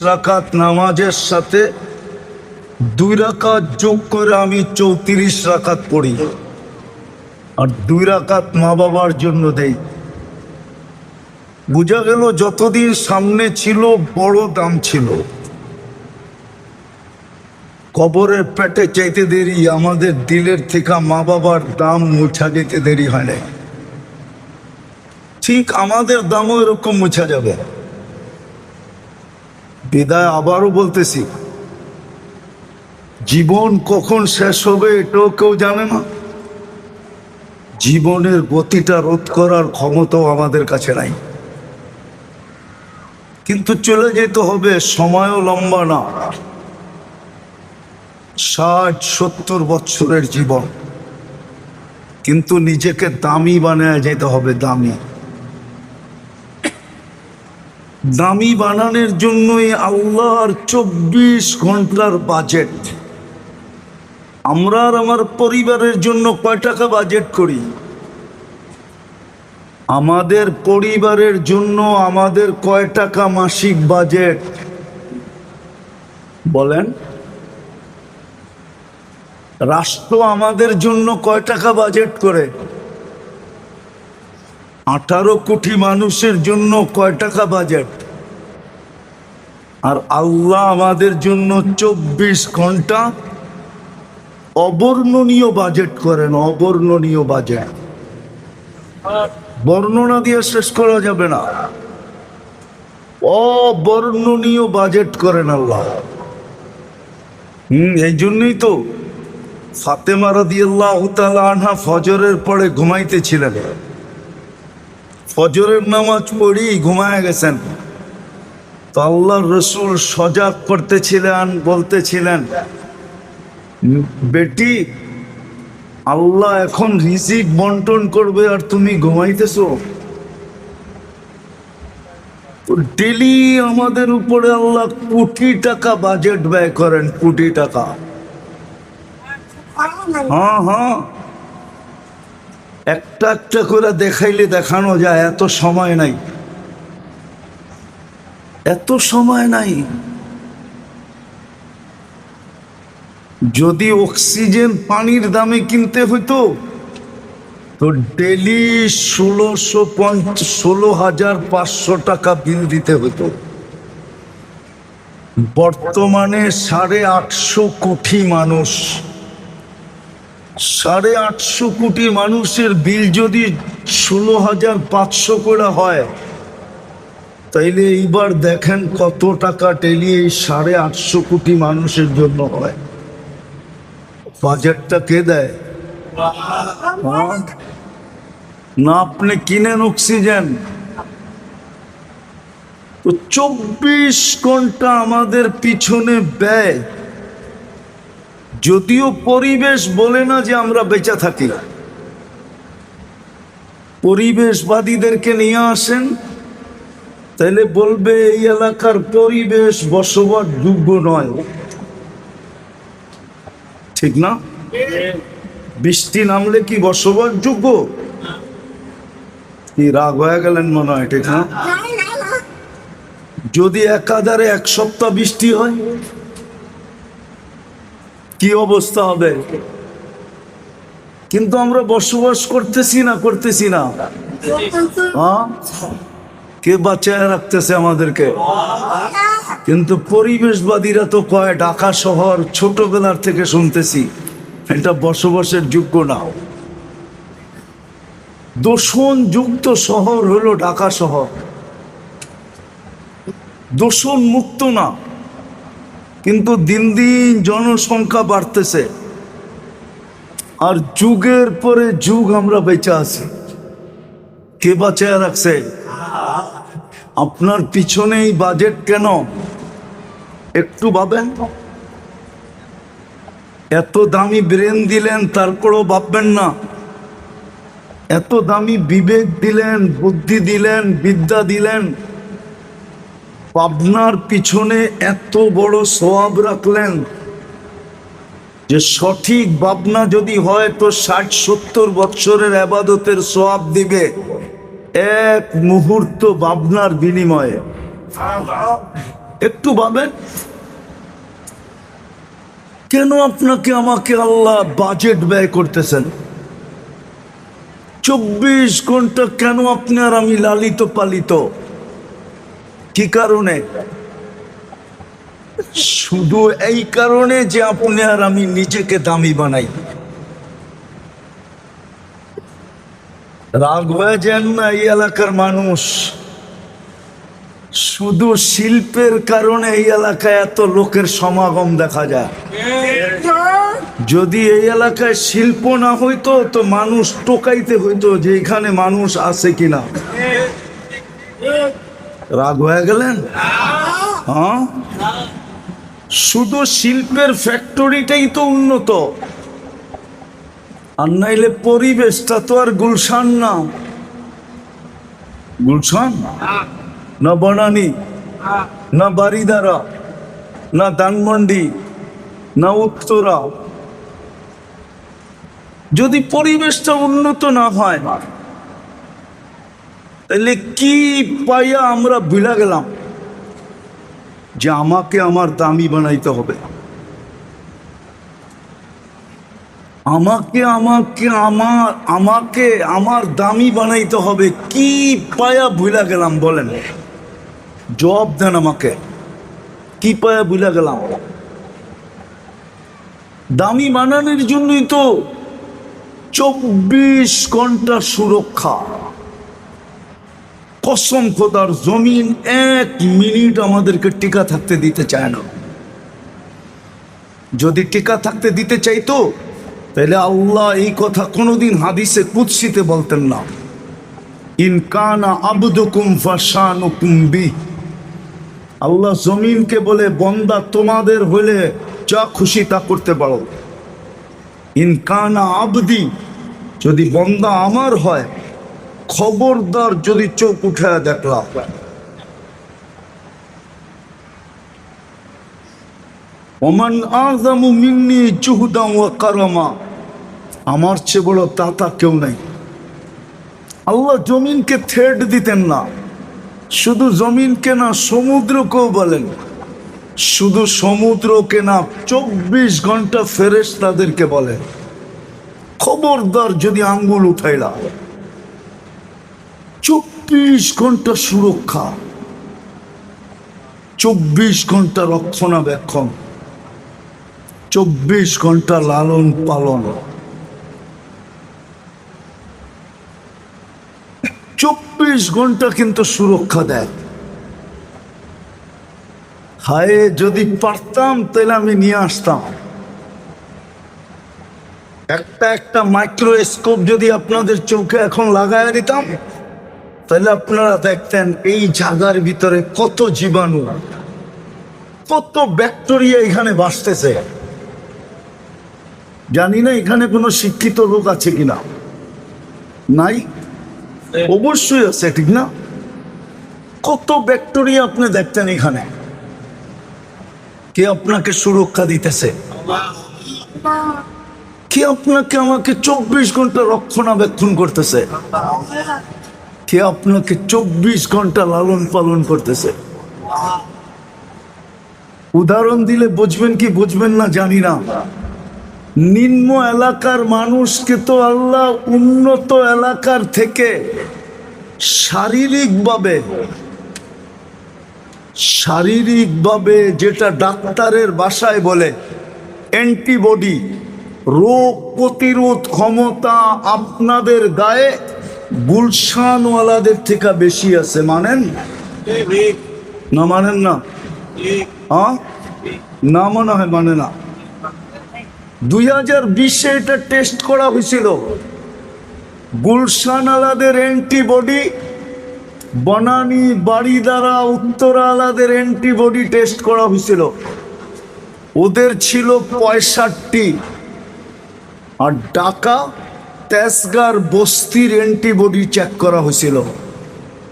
রাকাত নামাজের সাথে 2 রাকাত যোগ করে আমি 34 রাকাত পড়ি, আর 2 রাকাত মা বাবার জন্য দেই। বোঝা গেল যতদিন সামনে ছিল বড় দাম ছিল। কবরের পেটে চাইতে দেরি আমাদের দিলের থেকে মা বাবার দাম মুছা যেতে দেরি হয় না। ঠিক আমাদের দামও এরকম মুছা যাবে। বিদায় আবারও বলতেছি, জীবন কখন শেষ হবে এটাও কেউ জানে না। জীবনের গতিটা রোধ করার ক্ষমতাও আমাদের কাছে নাই, কিন্তু চলে যেতে হবে। সময়ও লম্বা না, 60-70 বছরের জীবন, কিন্তু নিজেকে দামি বানায় যেতে হবে। দামি বানানোর জন্যই আল্লাহর 24 ঘন্টার বাজেট। আমরা আর আমার পরিবারের জন্য কয় টাকা বাজেট করি? আমাদের পরিবারের জন্য আমাদের কয় টাকা মাসিক বাজেট বলেন? রাষ্ট্র আমাদের জন্য কয় টাকা বাজেট করে? 18 কোটি মানুষের জন্য কয় টাকা বাজেট? আর আল্লাহ আমাদের জন্য 24 ঘন্টা অবর্ণনীয় বাজেট করেন। অবর্ণনীয় বাজেট, বর্ণনা দিয়ে শেষ করা যাবে না। অবর্ণনীয় বাজেট করেন আল্লাহ। এই জন্যই তো ফাতেমা রাদিয়াল্লাহু তাআলা আনহা ফজরের পরে ঘুমাইতেছিলেন। ফজরের নামাজ পড়ি ঘুমায় গেছেন, তো আল্লাহর রাসূল সজাগ করতেছিলেন, বলতেছিলেন, বেটি, আল্লাহ এখন রিজিক বন্টন করবে আর তুমি ঘুমাইতেছো। ডেলি আমাদের উপরে আল্লাহ কোটি টাকা বাজেট ব্যয় করেন, কোটি টাকা। হ্যাঁ, একটা একটা করে দেখাইলে দেখানো যায়। এত সময় নাই, এত সময় নাই। যদি অক্সিজেন পানির দামে কিনতে হইতো তো ডেলি 16,500 টাকা বিল দিতে হতো। বর্তমানে 850 কোটি মানুষ, 850 কোটি মানুষের বিল যদি 16,500 করে হয়, তাইলে এইবার দেখেন কত টাকা ডেলি এই 850 কোটি মানুষের জন্য হয়। বাজেটটা কে দেয়? না আপনি কিনেন অক্সিজেন? তো 24 ঘন্টা আমাদের পিছনে ব্যয়। যদিও পরিবেশ বলে না যে আমরা বেঁচে থাকি। পরিবেশবাদীদেরকে নিয়ে আসেন, তাহলে বলবে এই এলাকার পরিবেশ বসবাস যোগ্য নয়। ঠিক না? বৃষ্টি নামলে কি বসবাস যোগ্য? কি রাগ হয়ে গেলেন মনে হয়? ঠিক না? যদি একাধারে 1 সপ্তাহ বৃষ্টি হয় কি অবস্থা হবে? কিন্তু আমরা বসবাস করতেছি না। হ্যাঁ, কে বাঁচায় রাখতেছে আমাদেরকে? কিন্তু পরিবেশবাদীরা তো কয় ঢাকা শহর ছোটবেলার থেকে শুনতেছি এটা বসবাসের যোগ্য না। দূষণযুক্ত শহর হলো ঢাকা শহর, দূষণ মুক্ত না। কিন্তু দিন দিন জনসংখ্যা বাড়তেছে, আর যুগের পরে যুগ আমরা বেঁচে আছি। কে বাঁচায় রাখছে? আপনার পিছনেই বাজেট কেন একটু ভাবেন। এত দামি ব্রেন দিলেন, তারপরও ভাববেন না। এত দামি বিবেক দিলেন, বুদ্ধি দিলেন, বিদ্যা দিলেন, ভাবনার পিছনে এত বড় সওয়াব রাখলেন যে সঠিক ভাবনা যদি হয় তো 60-70 বছরের ইবাদতের সওয়াব দিবে এক মুহূর্ত ভাবনার বিনিময়ে। একটু ভাবেন, কেন আপনাকে আমাকে আল্লাহ বাজেট ব্যয় করতেছেন? 24 ঘন্টা কেন আপনি আর আমি লালিত পালিত? কি কারণে? শুধু এই কারণে যে আপনি আর আমি নিজেকে দামি বানাই। রাগ হয়ে যান না এই এলাকার মানুষ, শুধু শিল্পের কারণে এই এলাকায় এত লোকের সমাগম দেখা যায়। যদি এই এলাকায় শিল্প না হইতো তো মানুষ টোকাইতে হইতো যে এখানে মানুষ আছে কিনা। রাগ হয়ে গেলেন? হ্যাঁ, শুধু শিল্পের ফ্যাক্টরিটাই তো উন্নত, আর নাইলে পরিবেশটা তো আর গুলশান না। গুলশান না বনানী, না বারিদারা, না ধানমন্ডি, না উত্তরা। যদি পরিবেশটা উন্নত না হয় তাহলে কি পাইয়া আমরা ভুলে গেলাম যে আমাকে আমার দামি বানাইতে হবে? আমাকে আমার দামি বানাইতে হবে, কি পায়া ভুলে গেলাম বলেন? জবাব দেন আমাকে, কি পায়া ভুলে গেলাম? দামি বানানোর জন্যই তো 24 ঘন্টা সুরক্ষা। কসম খোদার, জমিন 1 মিনিট আমাদেরকে টিকা থাকতে দিতে চায় না। যদি টিকা থাকতে দিতে চাইতো তাহলে আল্লাহ এই কথা কোনোদিন হাদিসে কুদসিতে বলতেন না, ইন কানা আবদুকুম ফাশানুকুম বি। আল্লাহ জমিনকে বলে, বন্দা তোমাদের হলে যা খুশি তা করতে পারো। ইন কানা আবদি, যদি বন্দা আমার হয়, খবরদার যদি চোখ উঠায় দেখলাম। ওমান আযামু মিন্নি জুহদান ওয়া কারামা, আমার চেয়ে বড় দাতা কেউ নাই। আল্লাহ জমিনকে থ্রেট দিতেন না, শুধু জমিনকে না সমুদ্রকেও বলেন, শুধু সমুদ্রকে না 24 ঘন্টা ফেরেশতাদেরকে বলেন, খবরদার যদি আঙ্গুল উঠাইলা। 24 ঘন্টা সুরক্ষা, 24 ঘন্টা রক্ষণাবেক্ষণ, 24 ঘন্টা লালন পালন, 24 ঘন্টা কিন্তু সুরক্ষা দেয়। হায়, যদি পারতাম তাহলে আমি নিয়ে আসতাম। একটা মাইক্রোস্কোপ যদি আপনাদের চোখে এখন লাগায় দিতাম তাহলে আপনারা দেখতেন এই জায়গার ভিতরে কত জীবাণু, কত ব্যাকটেরিয়া এখানে বাসতেছে। জানি না এখানে কোনো শিক্ষিত লোক আছে কিনা। নাই? অবশ্যই আছে, ঠিক না? কত ব্যাকটেরিয়া আপনি দেখতেন এখানে। কে আপনাকে সুরক্ষা দিতেছে? কে আপনাকে আমাকে 24 ঘন্টা রক্ষণাবেক্ষণ করতেছে? কে আপনাকে 24 ঘন্টা লালন পালন করতেছে? উদাহরণ দিলে বুঝবেন কি বুঝবেন না জানি না। নিম্ন এলাকার মানুষকে তো আল্লাহ উন্নত এলাকার থেকে শারীরিকভাবে যেটা ডাক্তারের ভাষায় বলে অ্যান্টিবডি, রোগ প্রতিরোধ ক্ষমতা আপনাদের গায়ে গুলশানওয়ালাদের থেকে বেশি আছে। মানেন না? মানেন না? হ্যাঁ, না মনে হয় মানে না। 2020-এ এটা টেস্ট করা হয়েছিল। গুলশানওয়ালাদের antibody, Banani, বাড়িদারা, Uttara আলাদের antibody test করা হয়েছিল। ওদের ছিল 65, আর ঢাকা, তেজগাঁর, বস্তির অ্যান্টিবডি চেক করা হয়েছিল,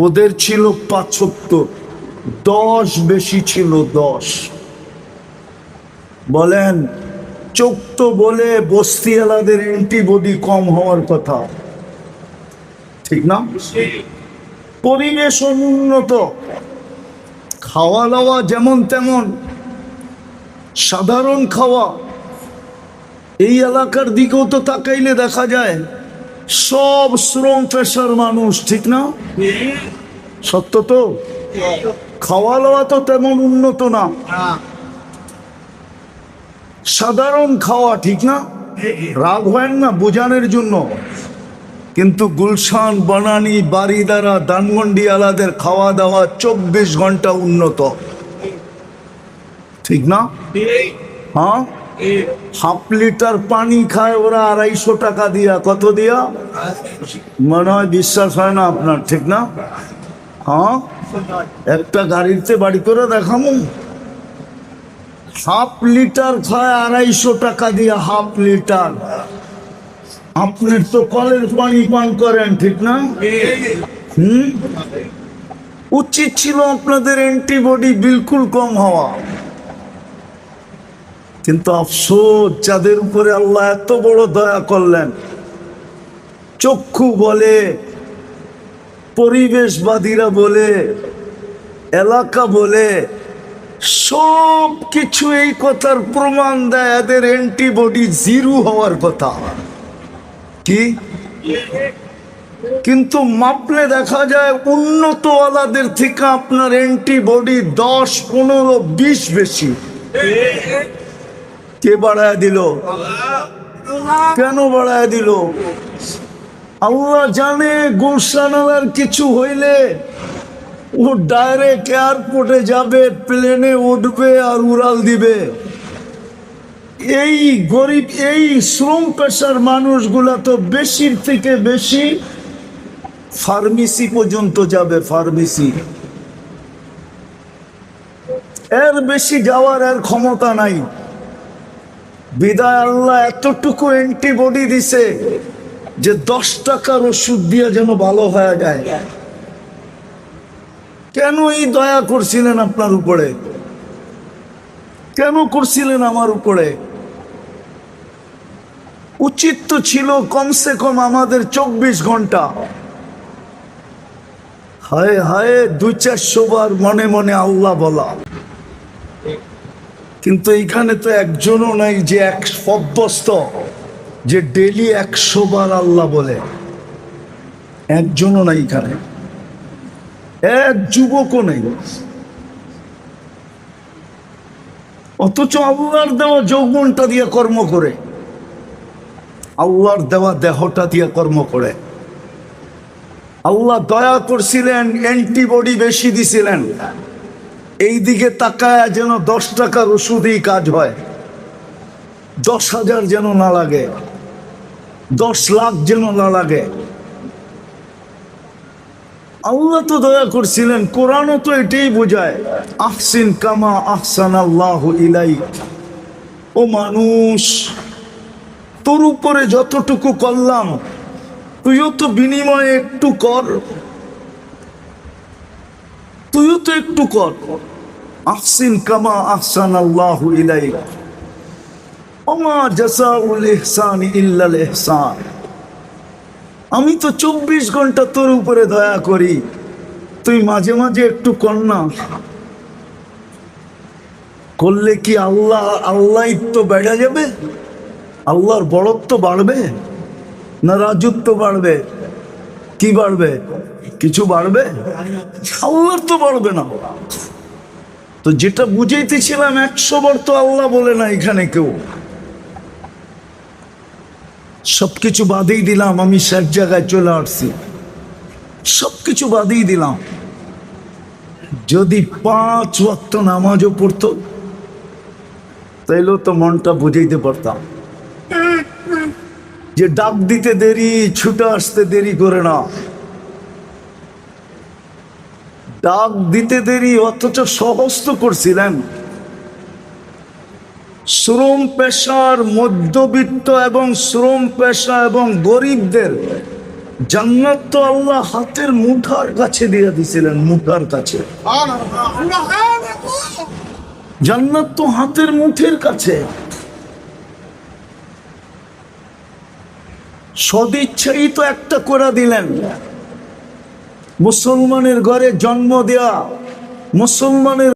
ওদের ছিল 75। 10 বেশি ছিল, 10। বলেন, চোখ তো বলে বস্তিওয়ালাদের অ্যান্টিবডি কম হওয়ার কথা, ঠিক না? পরিবেশ অনুন্নত, খাওয়া দাওয়া যেমন তেমন সাধারণ খাওয়া। এই এলাকার দিকেও তো তাকাইলে দেখা যায় সব শ্রম পেশার মানুষ, ঠিক না? সত্য তো? খাওয়া দাওয়া তো তেমন উন্নত না, সাধারণ খাওয়া, ঠিক না? রাগ হয় না বোঝানোর জন্য, কিন্তু গুলশান, বনানী, বারিদারা, ধানমন্ডি আলাদের খাওয়া দাওয়া 24 ঘন্টা উন্নত, ঠিক না? হ্যাঁ, হাফ লিটার পানি খায় ওরা 250 টাকা দিয়া। কত দিয়া? মনে হয় বিশ্বাস হয় না আপনার, ঠিক না? হ্যাঁ, একটা গাড়িতে বাড়ি করে দেখাবো, হাফ লিটার খায় 250 টাকা দিয়া, হাফ লিটার। আপনার তো কলের পানি পান করেন, ঠিক না? উচিত ছিল আপনাদের অ্যান্টিবডি বিলকুল কম হওয়া, কিন্তু আফসোস যাদের উপরে আল্লাহ এত বড় দয়া করলেন, চক্ষু বলে, পরিবেশবাদীরা বলে, এলাকা বলে, সব কিছু এই কথার প্রমাণ দেয় এদের অ্যান্টিবডি 0 হওয়ার কথা। কি? কিন্তু মাপলে দেখা যায় উন্নত ওয়ালাদের থেকে আপনার অ্যান্টিবডি 10, 15, 20 বেশি। কে বাড়ায় দিল? কেন বাড়ায় দিল? আল্লাহ জানে গুলশানার কিছু হইলে ও ডাইরেক্ট এয়ারপোর্টে যাবে, প্লেনে উঠবে আর উড়াল দিবে। এই গরিব, এই শ্রম পেশার মানুষগুলা তো বেশির থেকে বেশি ফার্মেসি পর্যন্ত যাবে, ফার্মেসি। এর বেশি যাওয়ার আর ক্ষমতা নাই। বিদায় আল্লাহ এতটুকু অ্যান্টিবডি দিছে যে 10 টাকার ওষুধ দিয়ে যেন ভালো হয়ে যায়। কেন এই দয়া করছিলেন আপনার উপরে? কেন করছিলেন আমার উপরে? উচিত তো ছিল কমসে কম আমাদের 24 ঘন্টা, হায় হায় 200-400 বার মনে মনে আল্লাহ বলা। কিন্তু এইখানে তো একজনও নাই যে এক অভ্যস্ত যে ডেলি 100 বার আল্লাহ বলে, একজনও নাই এখানে, এক যুবকও নেই। অথচ আল্লাহর দেওয়া যৌবনটা দিয়ে কর্ম করে, আল্লাহর দেওয়া দেহটা দিয়ে কর্ম করে। আল্লাহ দয়া করছিলেন, অ্যান্টিবডি বেশি দিছিলেন। এই দিকে তাকায় যেন 10 টাকার ওষুধেই কাজ হয়, 10,000 যেন না লাগে, 10 লাখ যেন না লাগে। আল্লাহ তো দয়া করছিলেন। কোরআনও তো এটাই বোঝায়, আহসিন কামা আহসানাল্লাহু ইলাইক। ও মানুষ, তোর উপরে যতটুকু করলাম তুইও তো বিনিময়ে একটু কর, তুইও তো একটু কর। আহসিন কামা আহসানাল্লাহু ইলাইক ওমা জাযাউল ইহসানি ইল্লাল ইহসান। আমি তো 24 ঘন্টা তোর উপরে দয়া করি, তুই মাঝে মাঝে একটু কর না। করলে কি আল্লাহ তো বেড়ে যাবে? আল্লাহর বড়ত্ব বাড়বে না রাজত্ব বাড়বে? কি বাড়বে? কিছু বাড়বে? আল্লাহর তো বাড়বে না। তো যেটা বুঝাইতেছিলাম 100 বার তো আল্লাহ বলে না এখানে কেউ। সবকিছু বাদেই দিলাম, আমি শেষ জায়গায় চলে আসছি, সবকিছু বাদেই দিলাম। যদি 5 ওয়াক্ত নামাজও পড়তো তাইলেও তো মনটা বুঝাইতে পারতাম যে ডাক দিতে দেরি, ছুটে আসতে দেরি করে না। ডাক দিতে দেরি, অথচ সহজ তো করছিলেন। শ্রম পেশার, মধ্যবিত্ত এবং শ্রম পেশা এবং গরিবদের জান্নাত তো আল্লাহ হাতের মুঠার কাছে দিয়ে দিছিলেন, মুঠার কাছে। জান্নাত তো হাতের মুঠের কাছে। সদিচ্ছাই তো একটা করে দিলেন। মুসলমানের ঘরে জন্ম দেয়া মুসলমানের